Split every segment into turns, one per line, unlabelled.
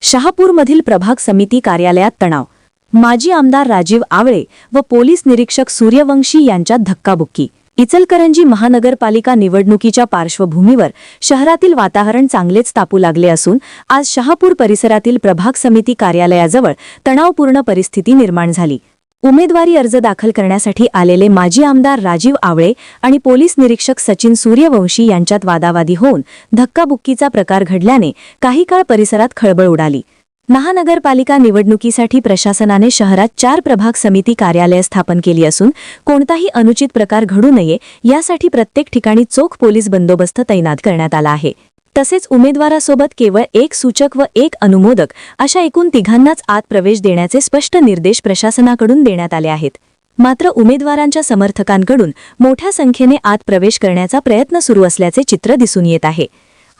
शहापूरमधील प्रभाग समिती कार्यालयात तणाव, माजी आमदार राजीव आवळे व पोलीस निरीक्षक सूर्यवंशी यांच्यात धक्काबुक्की। इचलकरंजी महानगरपालिका निवडणुकीच्या पार्श्वभूमीवर शहरातील वातावरण चांगलेच तापू लागले असून आज शहापूर परिसरातील प्रभाग समिती कार्यालयाजवळ तणावपूर्ण परिस्थिती निर्माण झाली। उमेदवारी अर्ज दाखल करण्यासाठी आलेले माजी आमदार राजीव आवळे आणि पोलीस निरीक्षक सचिन सूर्यवंशी यांच्यात वादावादी होऊन धक्काबुक्कीचा प्रकार घडल्याने काही काळ परिसरात खळबळ उडाली। महानगरपालिका निवडणुकीसाठी प्रशासनाने शहरात 4 प्रभाग समिती कार्यालये स्थापन केली असून कोणताही अनुचित प्रकार घडू नये यासाठी प्रत्येक ठिकाणी चोख पोलीस बंदोबस्त तैनात करण्यात आला आहे। तसेच उमेदवारासोबत केवळ एक सूचक व एक अनुमोदक अशा एकूण तिघांनाच आत प्रवेश देण्याचे स्पष्ट निर्देश प्रशासनाकडून देण्यात आले आहेत। मात्र उमेदवारांच्या समर्थकांकडून मोठ्या संख्येने आत प्रवेश करण्याचा प्रयत्न सुरू असल्याचे चित्र दिसून येत आहे।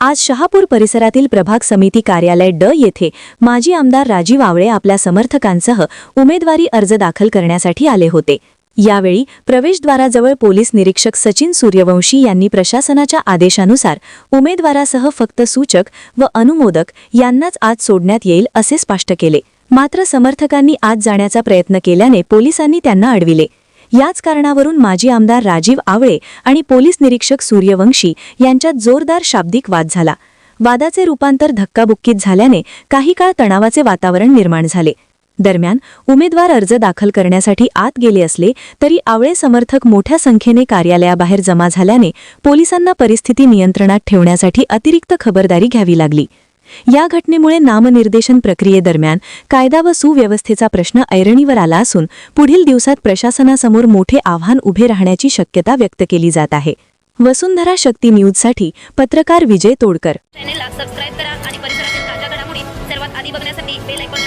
आज शहापूर परिसरातील प्रभाग समिती कार्यालय ड येथे माजी आमदार राजीव आवळे आपल्या समर्थकांसह उमेदवारी अर्ज दाखल करण्यासाठी आले होते। यावेळी प्रवेशद्वाराजवळ पोलीस निरीक्षक सचिन सूर्यवंशी यांनी प्रशासनाच्या आदेशानुसार उमेदवारासह फक्त सूचक व अनुमोदक यांनाच आत सोडण्यात येईल असे स्पष्ट केले। मात्र समर्थकांनी आत जाण्याचा प्रयत्न केल्याने पोलिसांनी त्यांना अडविले। याच कारणावरून माजी आमदार राजीव आवळे आणि पोलीस निरीक्षक सूर्यवंशी यांच्यात जोरदार शाब्दिक वाद झाला। वादाचे रूपांतर धक्काबुक्कीत झाल्याने काही काळ तणावाचे वातावरण निर्माण झाले। दरम्यान उमेदवार अर्ज दाखल करण्यासाठी आत गेले असले तरी आवळे समर्थक मोठ्या संख्येने कार्यालयाबाहेर जमा झाल्याने पोलिसांना परिस्थिती नियंत्रणात ठेवण्यासाठी अतिरिक्त खबरदारी घ्यावी लागली। या घटनेमुळे नामनिर्देशन प्रक्रियेदरम्यान कायदा व सुव्यवस्थेचा प्रश्न ऐरणीवर आला असून पुढील दिवसात प्रशासनासमोर मोठे आव्हान उभे राहण्याची शक्यता व्यक्त केली जात आहे। वसुंधरा शक्ती न्यूजसाठी पत्रकार विजय तोडकर।
चॅनलला सबस्क्राइब करा आणि परिसरातील ताज्या घडामोडी सर्वात आधी बघण्यासाठी बेल आयकॉन